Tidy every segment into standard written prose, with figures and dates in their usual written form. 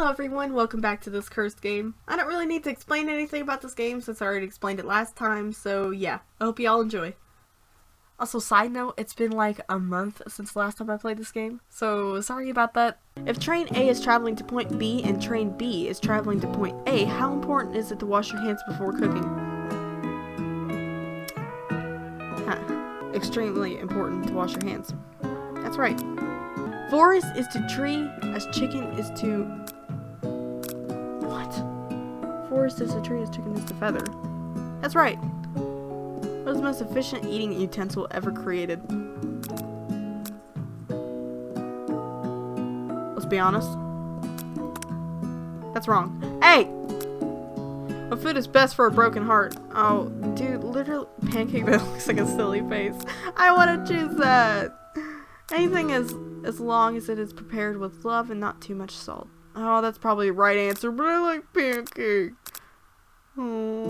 Hello everyone, welcome back to this cursed game. I don't really need to explain anything about this game since I already explained it last time, so yeah, I hope you all enjoy. Also, side note, it's been like a month since the last time I played this game, so sorry about that. If train A is traveling to point B and train B is traveling to point A, how important is it to wash your hands before cooking? Extremely important to wash your hands. That's right. Forest is to tree as chicken is to... What? Forest is to tree as chicken is to feather. That's right. What is the most efficient eating utensil ever created? Let's be honest. That's wrong. Hey! What food is best for a broken heart? Oh, dude, literally pancake that looks like a silly face. I want to choose that. Anything as long as it is prepared with love and not too much salt. Oh, that's probably the right answer, but I like pancake. Oh.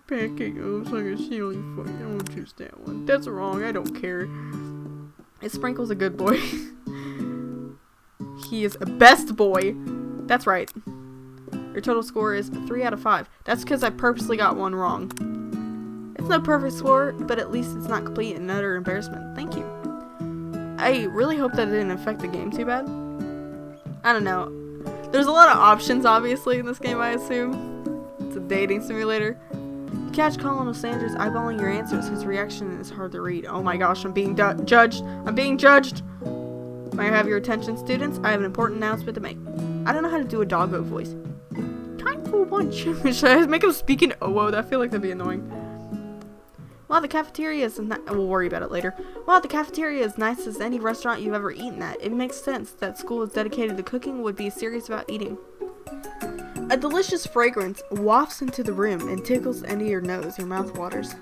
Pancake looks like a silly face. I won't choose that one. That's wrong. I don't care. It Sprinkle's a good boy. He is a best boy. That's right. Your total score is 3 out of 5. That's because I purposely got one wrong. It's no perfect score, but at least it's not complete and utter embarrassment. Thank you. I really hope that it didn't affect the game too bad. I don't know. There's a lot of options, obviously, in this game, I assume. It's a dating simulator. You catch Colonel Sanders eyeballing your answers. His reaction is hard to read. Oh my gosh, I'm being judged. I'm being judged. May I have your attention, students? I have an important announcement to make. I don't know how to do a doggo voice. Time for lunch. Should I make him speak in Owo? I feel like that'd be annoying. While the cafeteria is we'll worry about it later. While the cafeteria is nice as any restaurant you've ever eaten at, it makes sense that school is dedicated to cooking would be serious about eating. A delicious fragrance wafts into the room and tickles into your nose. Your mouth waters.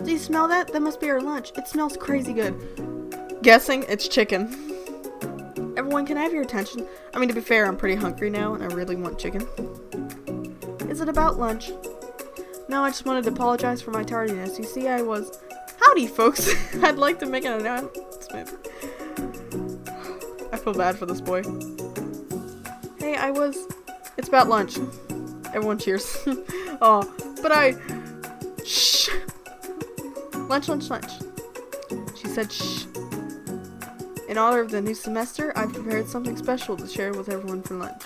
Do you smell that? That must be our lunch. It smells crazy good. Guessing it's chicken. Everyone, can I have your attention? I mean, to be fair, I'm pretty hungry now and I really want chicken. Is it about lunch? No, I just wanted to apologize for my tardiness. You see, I was... Howdy, folks! I'd like to make an announcement. I feel bad for this boy. Hey, It's about lunch. Everyone cheers. Oh, but Shh! Lunch. She said shh. In honor of the new semester, I've prepared something special to share with everyone for lunch.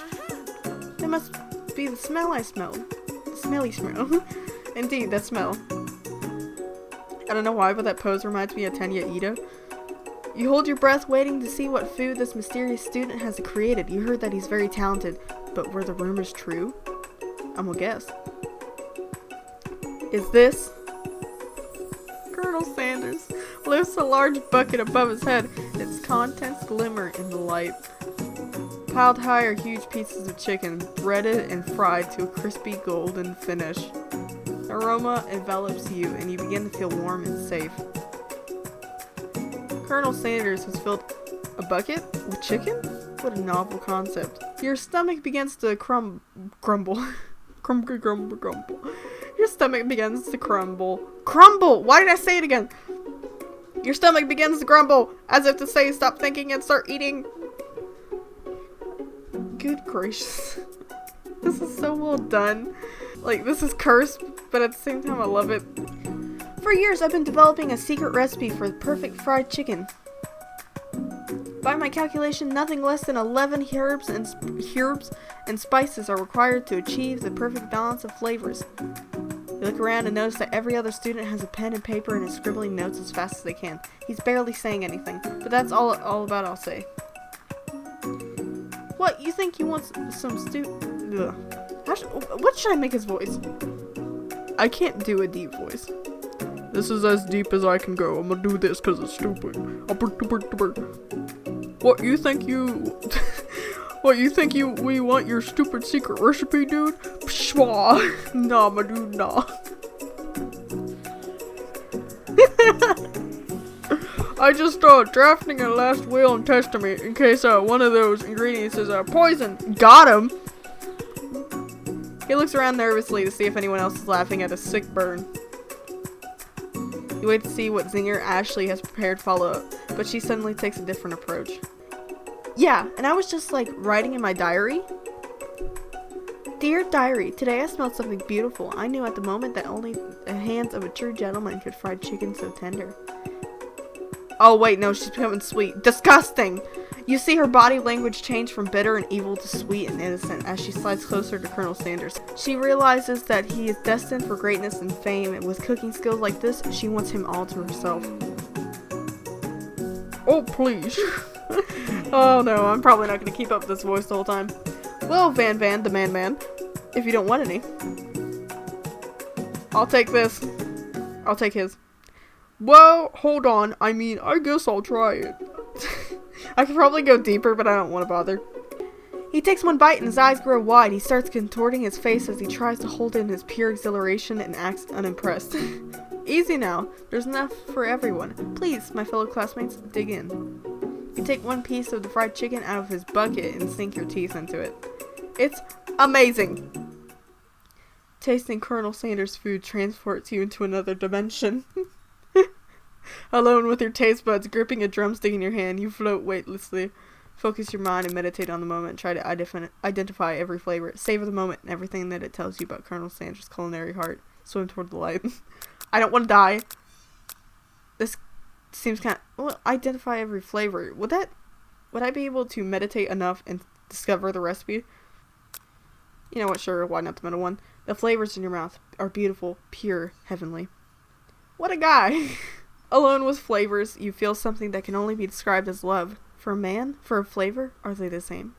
It must be the smell I smelled. The smelly smell. Indeed, that smell. I don't know why, but that pose reminds me of Tenya Ito. You hold your breath waiting to see what food this mysterious student has created. You heard that he's very talented, but were the rumors true? I'm gonna guess. Is this... Colonel Sanders lifts a large bucket above his head. Its contents glimmer in the light. Piled high are huge pieces of chicken, breaded and fried to a crispy golden finish. Aroma envelops you, and you begin to feel warm and safe. Colonel Sanders has filled a bucket with chicken? What a novel concept. Your stomach begins to crumble. Crumble. Your stomach begins to crumble. Crumble! Why did I say it again? Your stomach begins to grumble, as if to say stop thinking and start eating. Good gracious. This is so well done. Like, this is cursed, but at the same time I love it. For years I've been developing a secret recipe for the perfect fried chicken. By my calculation, nothing less than 11 herbs and spices are required to achieve the perfect balance of flavors. You look around and notice that every other student has a pen and paper and is scribbling notes as fast as they can. He's barely saying anything, but that's all about I'll say. What, you think you want some what should I make his voice? I can't do a deep voice. This is as deep as I can go. I'm gonna do this because it's stupid. What, you think we want your stupid secret recipe, dude? Pshwa! Nah, my dude, nah. I just drafting a last will and testament in case one of those ingredients is poison. Got him! He looks around nervously to see if anyone else is laughing at a sick burn. You wait to see what zinger Ashley has prepared follow-up, but she suddenly takes a different approach. Yeah, and I was just like writing in my diary. Dear diary, today I smelled something beautiful. I knew at the moment that only the hands of a true gentleman could fry chicken so tender. Oh wait, no, she's becoming sweet. Disgusting! You see her body language change from bitter and evil to sweet and innocent as she slides closer to Colonel Sanders. She realizes that he is destined for greatness and fame, and with cooking skills like this, she wants him all to herself. Oh, please. Oh no, I'm probably not going to keep up this voice the whole time. Well, Van, the man, if you don't want any. I'll take this. I'll take his. Well, hold on. I mean, I guess I'll try it. I could probably go deeper, but I don't want to bother. He takes one bite and his eyes grow wide. He starts contorting his face as he tries to hold in his pure exhilaration and acts unimpressed. Easy now. There's enough for everyone. Please, my fellow classmates, dig in. You take one piece of the fried chicken out of his bucket and sink your teeth into it. It's amazing! Tasting Colonel Sanders' food transports you into another dimension. Alone with your taste buds gripping a drumstick in your hand, you float weightlessly. Focus your mind and meditate on the moment. Try to identify every flavor. Savor the moment and everything that it tells you about Colonel Sanders' culinary heart. Swim toward the light. I don't want to die. This seems kind of... Well, identify every flavor. Would I be able to meditate enough and discover the recipe? You know what, sure, why not the middle one? The flavors in your mouth are beautiful, pure, heavenly. What a guy! Alone with flavors, you feel something that can only be described as love. For a man, for a flavor, are they the same?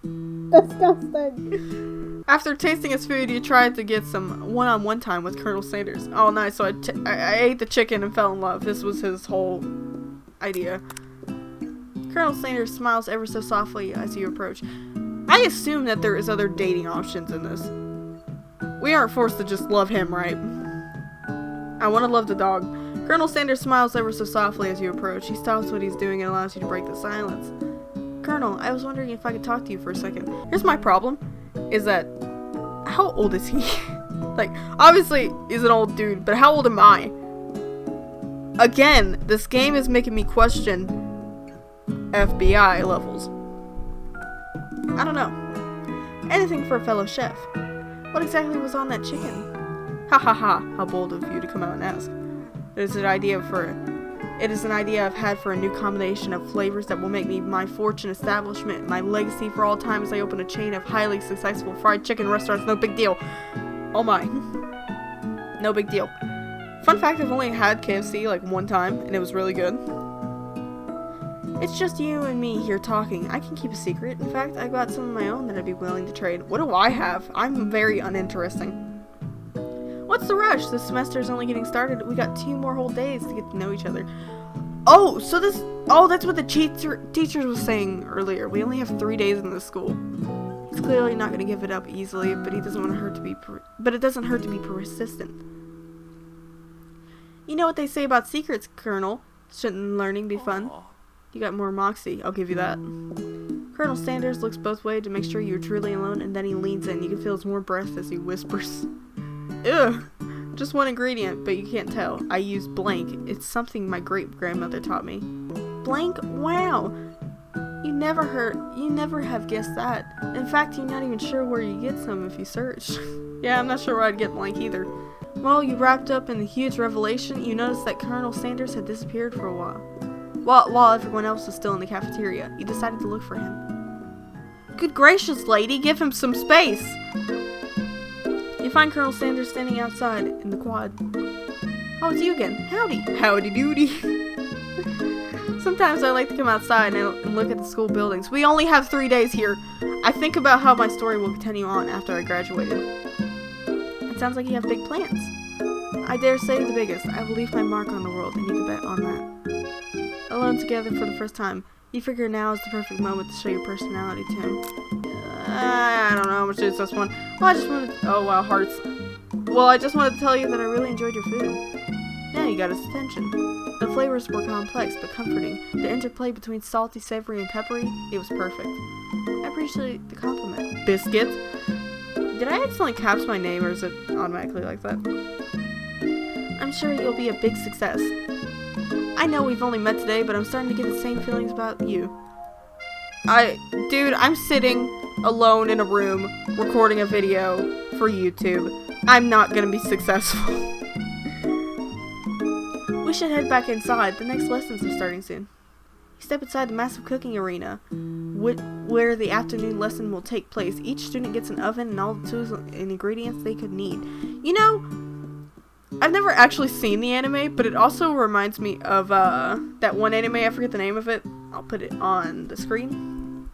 Disgusting. After tasting his food, you tried to get some one-on-one time with Colonel Sanders. Oh, nice. So I ate the chicken and fell in love. This was his whole idea. Colonel Sanders smiles ever so softly as you approach. I assume that there is other dating options in this. We aren't forced to just love him, right? I want to love the dog. Colonel Sanders smiles ever so softly as you approach. He stops what he's doing and allows you to break the silence. Colonel, I was wondering if I could talk to you for a second. Here's my problem, is that, how old is he? Like, obviously, he's an old dude, but how old am I? Again, this game is making me question FBI levels. I don't know. Anything for a fellow chef. What exactly was on that chicken? Ha ha ha, how bold of you to come out and ask. It is an idea I've had for a new combination of flavors that will make me my fortune establishment, my legacy for all time as I open a chain of highly successful fried chicken restaurants. No big deal. Oh my. No big deal. Fun fact, I've only had KFC like one time, and it was really good. It's just you and me here talking. I can keep a secret. In fact, I've got some of my own that I'd be willing to trade. What do I have? I'm very uninteresting. What's the rush? This semester is only getting started. We got 2 more whole days to get to know each other. Oh, so that's what the teacher was saying earlier. We only have 3 days in this school. He's clearly not going to give it up easily, but it doesn't hurt to be persistent. You know what they say about secrets, Colonel? Shouldn't learning be fun? You got more moxie, I'll give you that. Colonel Sanders looks both ways to make sure you're truly alone, and then he leans in. You can feel his warm breath as he whispers. Ugh! Just one ingredient, but you can't tell. I use blank. It's something my great-grandmother taught me. Blank? Wow! You never have guessed that. In fact, you're not even sure where you get some if you search. Yeah, I'm not sure where I'd get blank either. Well, you wrapped up in the huge revelation, you noticed that Colonel Sanders had disappeared for a while. While everyone else was still in the cafeteria, you decided to look for him. Good gracious, lady, give him some space! You find Colonel Sanders standing outside in the quad. Oh, it's you again. Howdy. Howdy doody. Sometimes I like to come outside and look at the school buildings. We only have 3 days here. I think about how my story will continue on after I graduated. It sounds like you have big plans. I dare say the biggest. I will leave my mark on the world, and you can bet on that. Alone together for the first time, you figure now is the perfect moment to show your personality to him. I don't know how much is this one. Well, oh wow, hearts. Well, I just wanted to tell you that I really enjoyed your food. Now you got his attention. The flavors were complex but comforting. The interplay between salty, savory, and peppery, it was perfect. I appreciate the compliment. Biscuit. Did I accidentally caps my name, or is it automatically like that? I'm sure you'll be a big success. I know we've only met today, but I'm starting to get the same feelings about you. Dude, I'm sitting alone in a room recording a video for YouTube. I'm not gonna be successful. We should head back inside. The next lessons are starting soon. You step inside the massive cooking arena, where the afternoon lesson will take place. Each student gets an oven and all the tools and ingredients they could need. You know, I've never actually seen the anime, but it also reminds me of that one anime, I forget the name of it. I'll put it on the screen.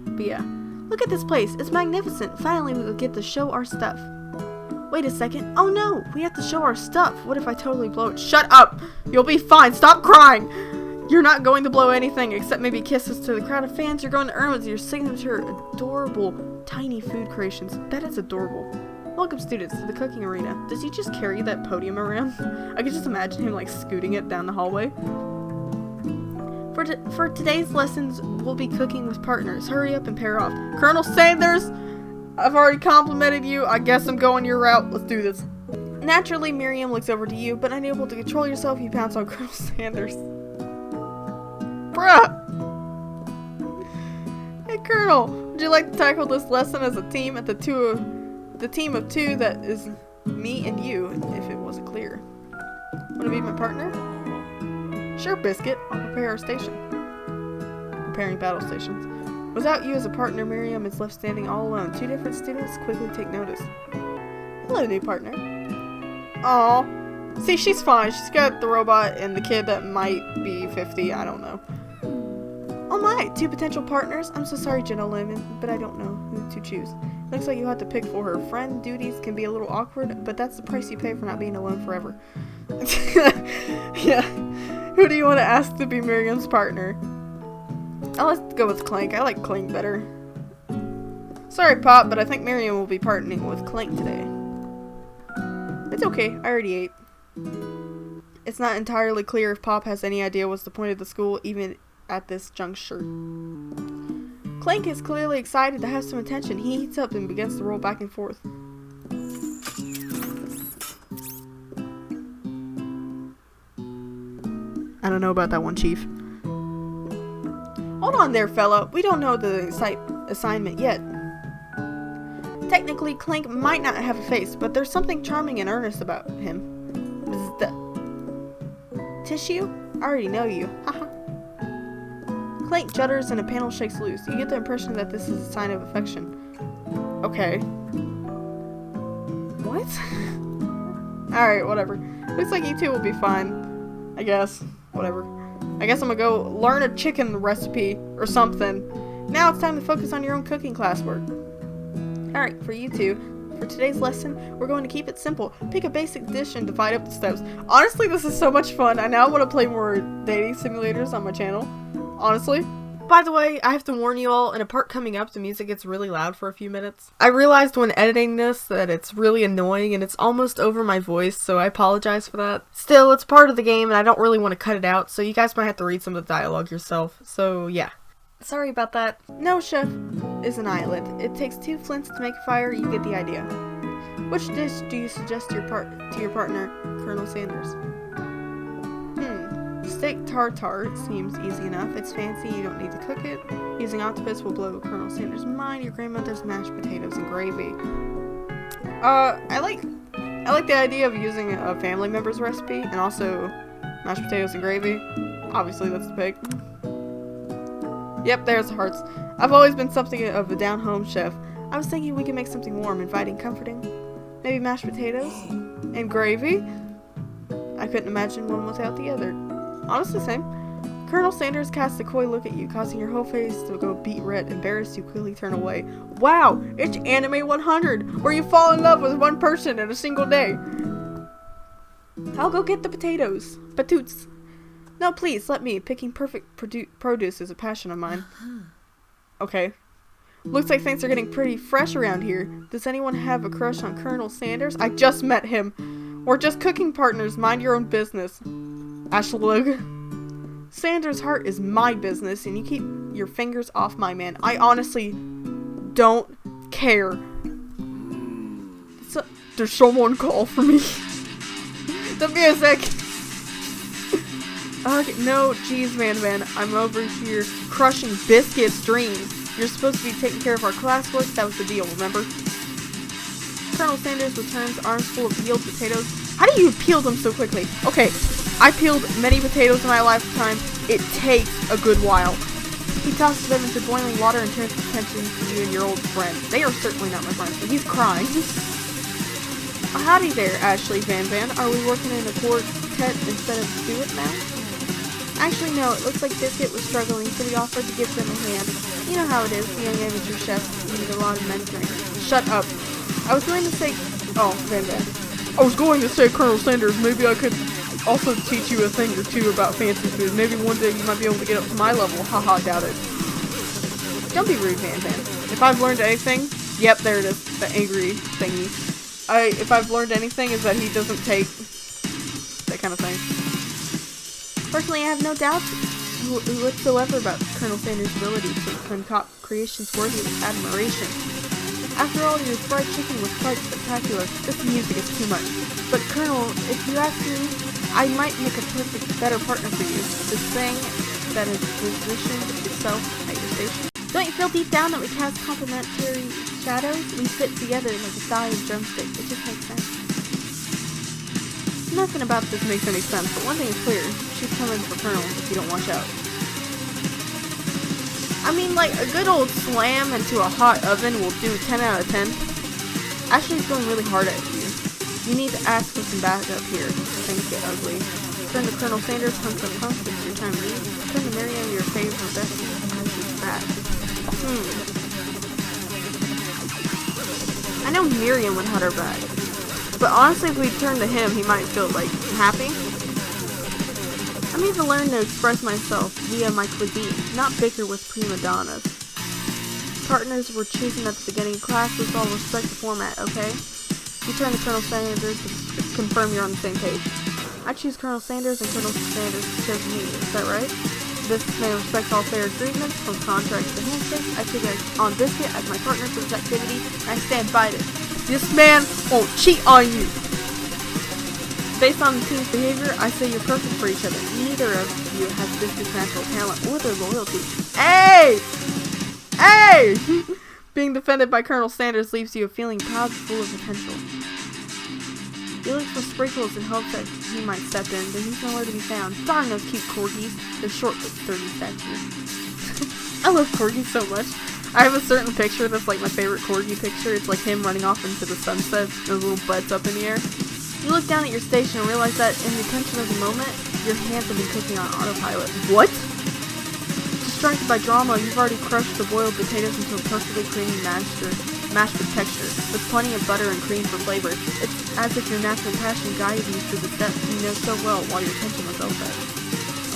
But yeah, look at this place. It's magnificent. Finally, we will get to show our stuff. Wait a second. Oh no, we have to show our stuff. What if I totally blow it? Shut up! You'll be fine. Stop crying! You're not going to blow anything except maybe kisses to the crowd of fans you're going to earn with your signature adorable tiny food creations. That is adorable. Welcome students to the cooking arena. Does he just carry that podium around? I could just imagine him like scooting it down the hallway. For today's lessons, we'll be cooking with partners. Hurry up and pair off. Colonel Sanders! I've already complimented you. I guess I'm going your route. Let's do this. Naturally, Miriam looks over to you, but unable to control yourself, you pounce on Colonel Sanders. Bruh! Hey, Colonel, would you like to tackle this lesson as a team at the team of two that is me and you, if it wasn't clear? Want to be my partner? Sure, Biscuit. I'll prepare our station. Preparing battle stations. Without you as a partner, Miriam is left standing all alone. Two different students quickly take notice. Hello, new partner. Aw. See, she's fine. She's got the robot and the kid that might be 50. I don't know. Oh my, two potential partners? I'm so sorry, gentlemen, but I don't know who to choose. Looks like you have to pick for her. Friend duties can be a little awkward, but that's the price you pay for not being alone forever. Yeah. Who do you want to ask to be Miriam's partner? Oh, let's go with Clank. I like Clank better. Sorry, Pop, but I think Miriam will be partnering with Clank today. It's okay. I already ate. It's not entirely clear if Pop has any idea what's the point of the school, even at this juncture. Clank is clearly excited to have some attention. He heats up and begins to roll back and forth. I don't know about that one, Chief. Hold on there, fella. We don't know the assignment yet. Technically, Clank might not have a face, but there's something charming and earnest about him. Tissue? I already know you. Haha. Clank judders and a panel shakes loose. You get the impression that this is a sign of affection. Okay. What? Alright, whatever. Looks like you two will be fine. I guess. Whatever. I guess I'm gonna go learn a chicken recipe or something. Now it's time to focus on your own cooking classwork. Alright, for you two, for today's lesson, we're going to keep it simple. Pick a basic dish and divide up the steps. Honestly, this is so much fun. I now want to play more dating simulators on my channel. Honestly. By the way, I have to warn you all, in a part coming up, the music gets really loud for a few minutes. I realized when editing this that it's really annoying and it's almost over my voice, so I apologize for that. Still, it's part of the game and I don't really want to cut it out, so you guys might have to read some of the dialogue yourself. So, yeah. Sorry about that. No, Chef is an island. It takes 2 flints to make a fire. You get the idea. Which dish do you suggest to your partner, Colonel Sanders? Steak tartare seems easy enough. It's fancy, you don't need to cook it. Using octopus will blow Colonel Sanders' mind. Your grandmother's mashed potatoes and gravy. I like the idea of using a family member's recipe and also mashed potatoes and gravy. Obviously, that's the pick. Yep, there's the hearts. I've always been something of a down-home chef. I was thinking we could make something warm, inviting, comforting. Maybe mashed potatoes and gravy? I couldn't imagine one without the other. Honestly, same. Colonel Sanders casts a coy look at you, causing your whole face to go beet red. Embarrassed, you quickly turn away. Wow! It's Anime 100, where you fall in love with one person in a single day. I'll go get the potatoes. Patoots. No, please, let me. Picking perfect produce is a passion of mine. Okay. Looks like things are getting pretty fresh around here. Does anyone have a crush on Colonel Sanders? I just met him. We're just cooking partners. Mind your own business. Ashlug. Sanders' heart is my business, and you keep your fingers off my man. I honestly don't care. There's someone call for me. The music! Okay, no, geez, Van. I'm over here crushing Biscuit's dreams. You're supposed to be taking care of our classwork. That was the deal, remember? Colonel Sanders returns, arms full of peeled potatoes. How do you peel them so quickly? Okay, I peeled many potatoes in my lifetime. It takes a good while. He tosses them into boiling water and turns his attention to you and your old friend. They are certainly not my friends, but he's crying. Howdy there, Ashley Van. Are we working in a quartet instead of duet now? Actually, no. It looks like Biscuit was struggling, so we offered to give them a hand. You know how it is. The young amateur chefs need a lot of mentoring. Shut up. I was going to say... Oh, Van. I was going to say, Colonel Sanders, maybe I could also teach you a thing or two about fancy food. Maybe one day you might be able to get up to my level. Haha, doubt it. Don't be rude, Van. If I've learned anything... Yep, there it is. The angry thingy. If I've learned anything, is that he doesn't take that kind of thing. Personally, I have no doubts whatsoever about Colonel Sanders' ability to concoct creations worthy of admiration. After all, your fried chicken was quite spectacular. This music is too much. But Colonel, if you ask me, I might make a better partner for you. This thing that has positioned itself at your station. Don't you feel deep down that we cast complementary shadows? We fit together like a thigh and drumstick. It just makes sense. Nothing about this makes any sense, but one thing is clear. She's coming for Colonel if you don't watch out. I mean, like, a good old slam into a hot oven will do 10 out of 10. Ashley's going really hard at you. You need to ask for some backup here. Things get ugly. Turn to Colonel Sanders, hunk of hunk, it's your time to leave. Turn to Miriam, your favorite bestie. Ashley's back. I know Miriam would have her back. But honestly, if we turn to him, he might feel, like, happy. I need to learn to express myself via my cuisine, not bicker with prima donnas. Partners were chosen at the beginning of class, let's all respect the format, okay? You turn to Colonel Sanders to confirm you're on the same page. I choose Colonel Sanders and Colonel Sanders chose me, is that right? This man respects all fair agreements, from contracts to handshakes. I take on Biscuit as my partner for this activity, and I stand by it. This man won't cheat on you! Based on the team's behavior, I say you're perfect for each other. Neither of you has Biscuit's natural talent or their loyalty. Hey! Hey! Being defended by Colonel Sanders leaves you feeling proud and full of potential. You look for Sprinkles in hopes that he might step in, but he's nowhere to be found. Darn those cute corgis. They're short but sturdy statues. I love corgis so much. I have a certain picture that's like my favorite corgi picture. It's like him running off into the sunset, those little butts up in the air. You look down at your station and realize that in the tension of the moment, your hands have been cooking on autopilot. What? Distracted by drama, you've already crushed the boiled potatoes into a perfectly creamy mashed with texture, with plenty of butter and cream for flavor. It's as if your natural passion guided you through the steps you know so well while your attention was elsewhere.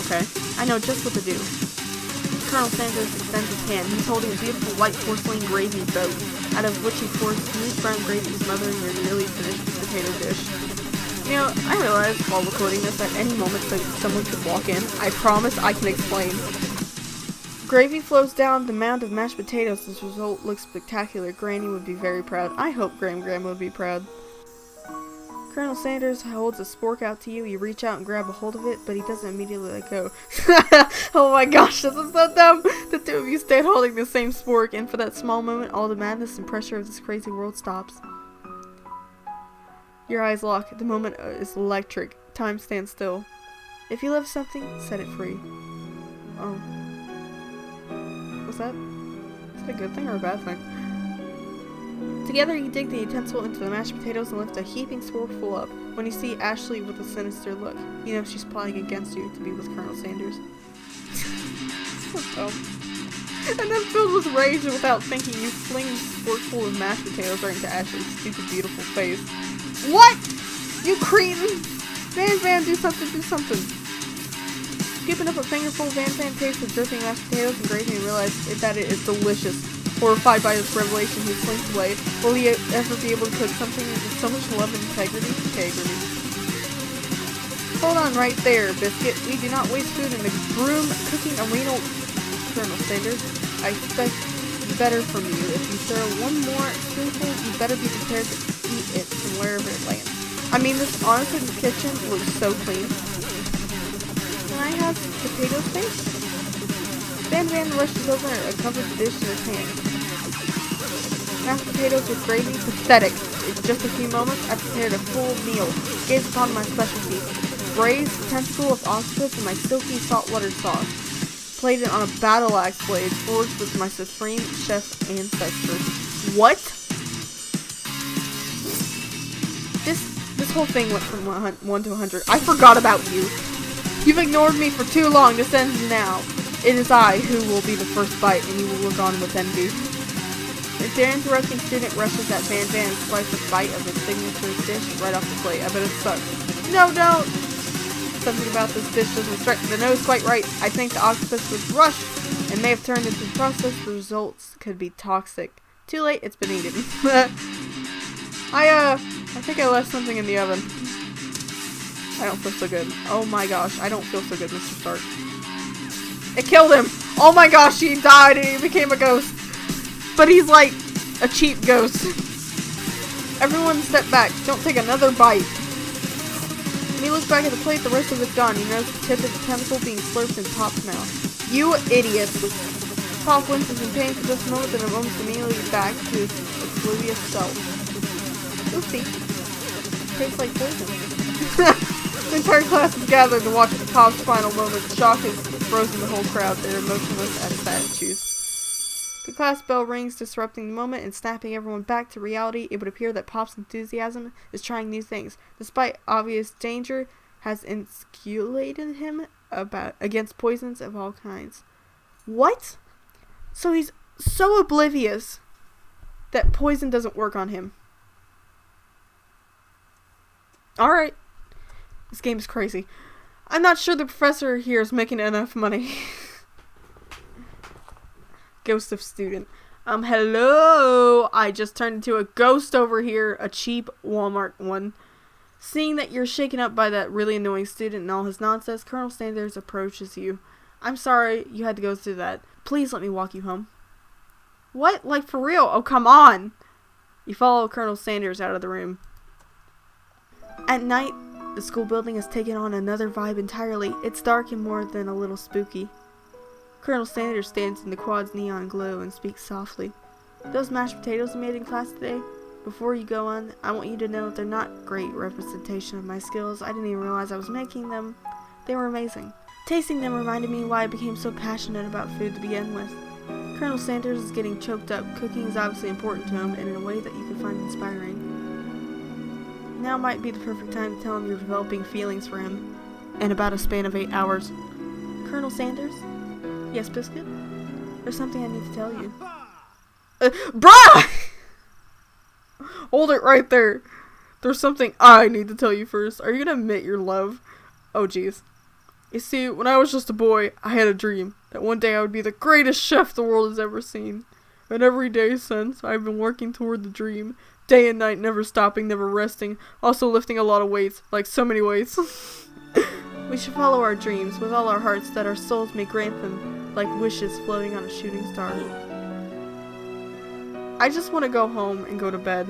Okay, I know just what to do. Colonel Sanders extends his hand. He's holding a beautiful white porcelain gravy boat, out of which he pours smooth brown gravy smothering your nearly finished potato dish. You know, I realized while recording this at any moment that someone could walk in. I promise I can explain. Gravy flows down the mound of mashed potatoes. This result looks spectacular. Granny would be very proud. I hope Grandma would be proud. Colonel Sanders holds a spork out to you. You reach out and grab a hold of it, but he doesn't immediately let go. Oh my gosh, this is so dumb! The two of you stand holding the same spork, and for that small moment, all the madness and pressure of this crazy world stops. Your eyes lock. The moment is electric. Time stands still. If you love something, set it free. Oh. What's that? Is that a good thing or a bad thing? Together, you dig the utensil into the mashed potatoes and lift a heaping sporkful up. When you see Ashley with a sinister look, you know she's plotting against you to be with Colonel Sanders. So dumb. And then filled with rage and without thinking, you fling the sporkful of mashed potatoes right into Ashley's stupid, beautiful face. What? You cretin! Van, do something, do something. Scooping up a fingerful, Van tastes the dripping mashed potatoes and gravy and realizes that it is delicious. Horrified by this revelation, he slinks away. Will he ever be able to cook something with so much love and integrity? Hold on right there, Biscuit. We do not waste food in the broom cooking arena. Colonel Sanders, I expect better from you. If you throw one more spoonful, you better be prepared to eat it from wherever it lands. I mean, this honestly, the kitchen looks so clean. Can I have potato face? Van rushes over a covered dish in his hand. Mashed potatoes with gravy? Pathetic. In just a few moments, I prepared a full meal. Gaze upon my specialty. Braised tentacle of octopus and my silky saltwater sauce. Plated on a battle axe blade, forged with my supreme chef's ancestors. What? This whole thing went from 1 to 100. I forgot about you. You've ignored me for too long. This ends now. It is I who will be the first bite, and you will look on with envy. The interrupting student rushes at Van and slices a bite of his signature dish right off the plate. I bet it sucks. No, don't! Something about this dish doesn't strike the nose quite right. I think the octopus was rushed and may have turned into the process. The results could be toxic. Too late, it's been eaten. I think I left something in the oven. I don't feel so good. Oh my gosh, I don't feel so good, Mr. Stark. It killed him! Oh my gosh, he died and he became a ghost. But he's like a cheap ghost. Everyone step back. Don't take another bite. When he looks back at the plate, the rest of it's gone. He knows the tip of the tentacle being slurped in Pop's mouth. You idiot! Pop winces in pain for just a moment, then moves immediately back to his oblivious self. Oopsie. Tastes like poison. The entire class is gathered to watch Pop's final moment. Shock has frozen the whole crowd. They're emotionless at statues. The class bell rings, disrupting the moment and snapping everyone back to reality. It would appear that Pop's enthusiasm is trying new things. Despite obvious danger, has insulated him against poisons of all kinds. What? So he's so oblivious that poison doesn't work on him. Alright. This game is crazy. I'm not sure the professor here is making enough money. Ghost of student. Hello! I just turned into a ghost over here. A cheap Walmart one. Seeing that you're shaken up by that really annoying student and all his nonsense, Colonel Sanders approaches you. I'm sorry you had to go through that. Please let me walk you home. What? Like for real? Oh, come on! You follow Colonel Sanders out of the room. At night, the school building has taken on another vibe entirely. It's dark and more than a little spooky. Colonel Sanders stands in the quad's neon glow and speaks softly. Those mashed potatoes you made in class today? Before you go on, I want you to know they're not great representation of my skills. I didn't even realize I was making them. They were amazing. Tasting them reminded me why I became so passionate about food to begin with. Colonel Sanders is getting choked up. Cooking is obviously important to him, and in a way that you can find inspiring. Now might be the perfect time to tell him you're developing feelings for him. In about a span of 8 hours. Colonel Sanders? Yes, Biscuit? There's something I need to tell you. Bruh! Hold it right there. There's something I need to tell you first. Are you gonna admit your love? Oh, jeez. You see, when I was just a boy, I had a dream that one day I would be the greatest chef the world has ever seen. And every day since, I've been working toward the dream. Day and night, never stopping, never resting. Also lifting a lot of weights. Like so many weights. We should follow our dreams with all our hearts that our souls may grant them, like wishes floating on a shooting star. I just want to go home and go to bed.